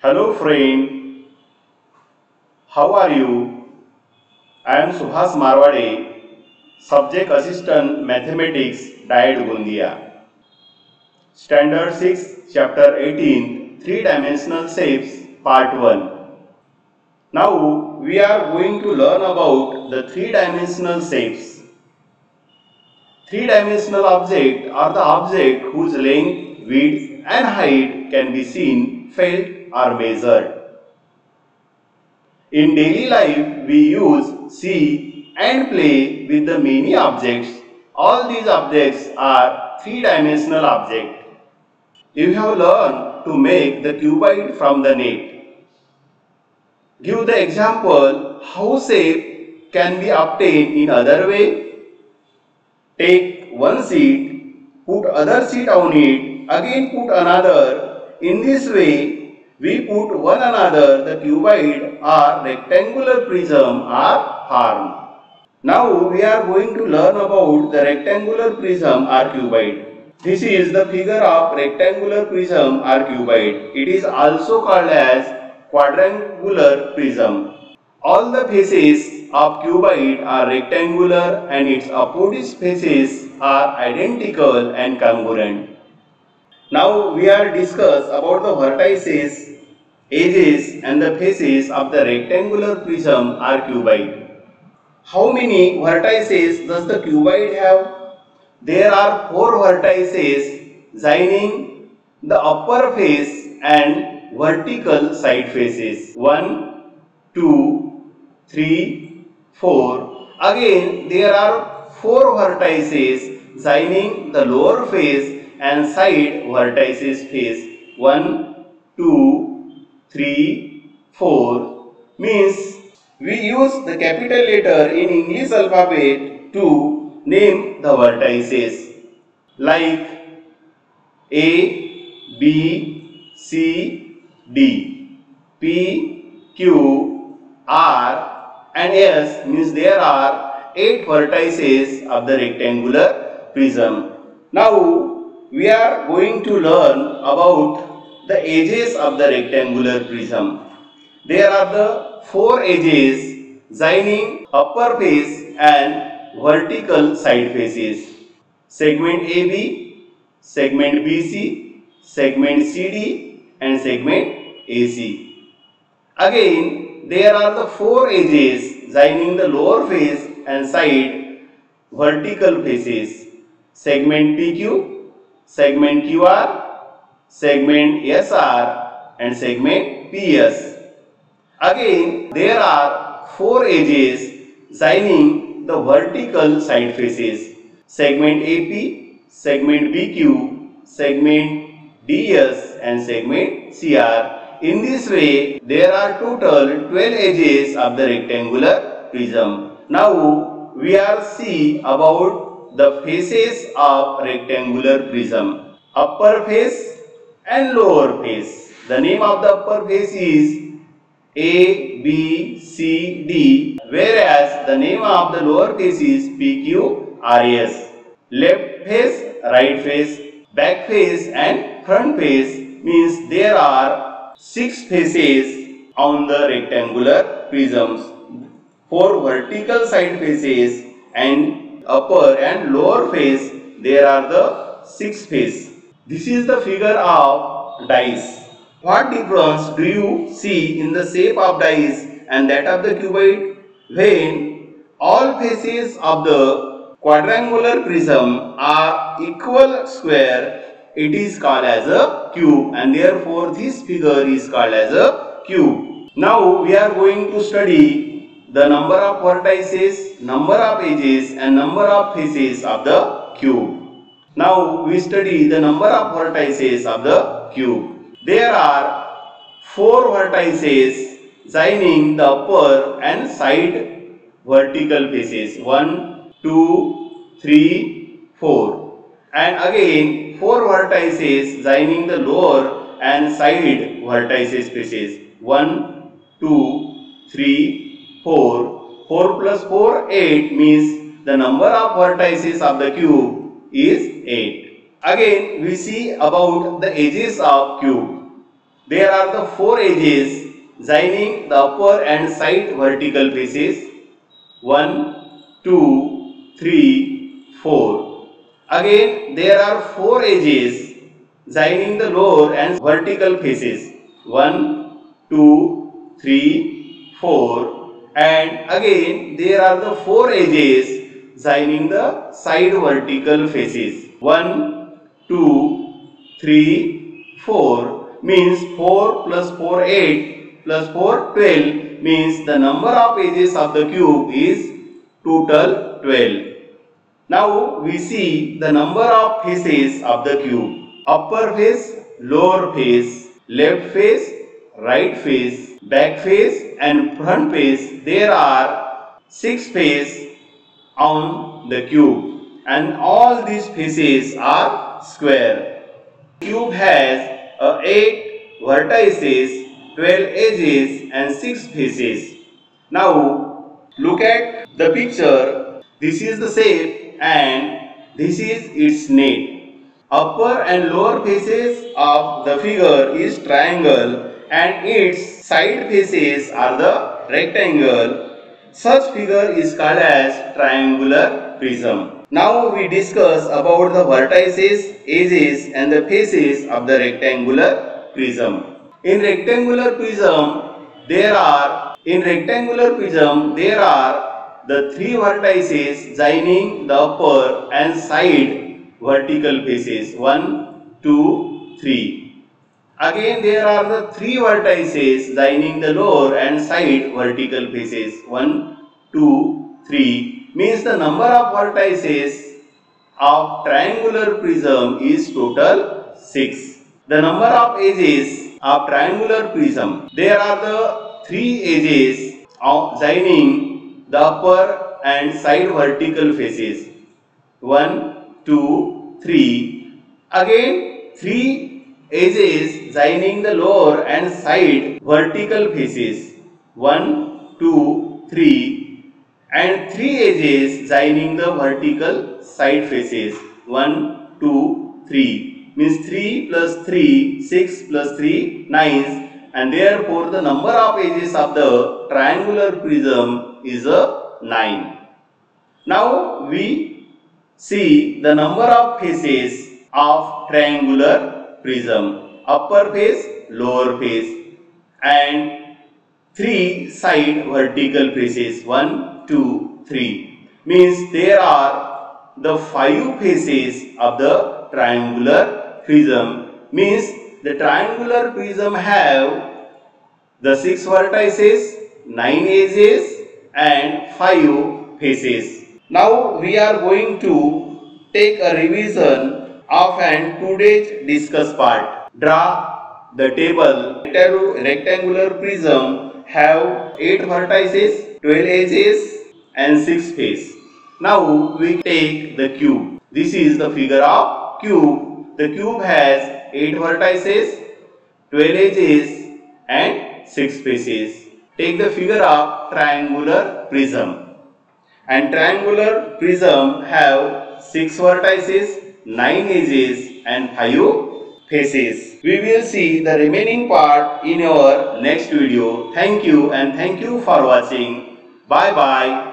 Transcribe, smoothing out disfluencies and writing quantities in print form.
Hello friend, how are you? I am Subhas Marwade, Subject Assistant Mathematics, Diet Gundia. Standard 6, Chapter 18, Three-Dimensional Shapes, Part 1. Now we are going to learn about the three-dimensional shapes. Three-dimensional objects are the objects whose length, width and height can be seen, felt or measured. In daily life, we use, see and play with the many objects. All these objects are three-dimensional objects. You have learned to make the cuboid from the net. Give the example how shape can be obtained in other way. Take one sheet, put other sheet on it, again put another. In this way, we put one another the cuboid or rectangular prism are formed. Now we are going to learn about the rectangular prism or cuboid. This is the figure of rectangular prism or cuboid. It is also called as quadrangular prism. All the faces of cuboid are rectangular and its opposite faces are identical and congruent. Now we are discuss about the vertices, edges and the faces of the rectangular prism or cuboid. How many vertices does the cuboid have? There are 4 vertices joining the upper face and vertical side faces. 1, 2, 3, 4. Again there are 4 vertices joining the lower face and side vertices face. 1, 2, 3, 4 means we use the capital letter in English alphabet to name the vertices like A, B, C, D, P, Q, R and S means there are 8 vertices of the rectangular prism. Now we are going to learn about the edges of the rectangular prism. There are the 4 edges joining upper face and vertical side faces. Segment AB, segment BC, segment CD and segment AC. Again, there are the 4 edges joining the lower face and side vertical faces. Segment PQ, segment QR, segment SR and segment PS. Again, there are 4 edges joining the vertical side faces. Segment AP, segment BQ, segment DS and segment CR. In this way, there are total 12 edges of the rectangular prism. Now, we are see about the faces of rectangular prism. Upper face and lower face. The name of the upper face is A, B, C, D, whereas the name of the lower face is P, Q, R, S. Left face, right face, back face and front face means there are 6 faces on the rectangular prisms. 4 vertical side faces and upper and lower face there are the 6 faces. This is the figure of dice. What difference do you see in the shape of dice and that of the cuboid? When all faces of the quadrangular prism are equal square, it is called as a cube and therefore this figure is called as a cube. Now we are going to study the number of vertices, number of edges and number of faces of the cube. Now we study the number of vertices of the cube. There are 4 vertices joining the upper and side vertical faces. 1, 2, 3, 4. And again 4 vertices joining the lower and side vertices faces. 1, 2, 3, 4. 4 plus 4, 8 means the number of vertices of the cube is 8. Again, we see about the edges of cube. there are the 4 edges joining the upper and side vertical faces. 1, 2, 3, 4. Again, there are 4 edges joining the lower and vertical faces. 1, 2, 3, 4. And again, there are the 4 edges joining the side vertical faces. 1, 2, 3, 4 means 4 plus 4, 8 plus 4, 12 means the number of edges of the cube is total 12. Now we see the number of faces of the cube. Upper face, lower face, left face, right face, back face and front face. There are 6 faces on the cube and all these faces are square. The cube has 8 vertices, 12 edges and 6 faces. Now look at the picture. This is the shape and this is its net. Upper and lower faces of the figure is triangle and its side faces are the rectangle. Such figure is called as triangular prism. Now we discuss about the vertices, edges and the faces of the rectangular prism. In rectangular prism there are the 3 vertices joining the upper and side vertical faces. 1, 2, 3. Again there are the 3 vertices joining the lower and side vertical faces. 1, 2, 3 means the number of vertices of triangular prism is total 6. The number of edges of triangular prism, there are the 3 edges joining the upper and side vertical faces. 1, 2, 3. Again 3 edges joining the lower and side vertical faces. 1, 2, 3 and 3 edges joining the vertical side faces. 1, 2, 3 means 3 plus 3, 6 plus 3, 9 and therefore the number of edges of the triangular prism is 9. Now we see the number of faces of triangular prism. Upper face, lower face and 3 side vertical faces. 1, 2, 3 means there are the 5 faces of the triangular prism. Means the triangular prism have the 6 vertices, 9 edges and 5 faces. Now we are going to take a revision of an today's discuss part. Draw the table. Rectangular prism have 8 vertices, 12 edges and 6 faces. Now we take the cube. This is the figure of cube. The cube has 8 vertices, 12 edges and 6 faces. Take the figure of triangular prism. And triangular prism have 6 vertices, 9 edges and 5 faces. We will see the remaining part in our next video. Thank you and thank you for watching. Bye bye.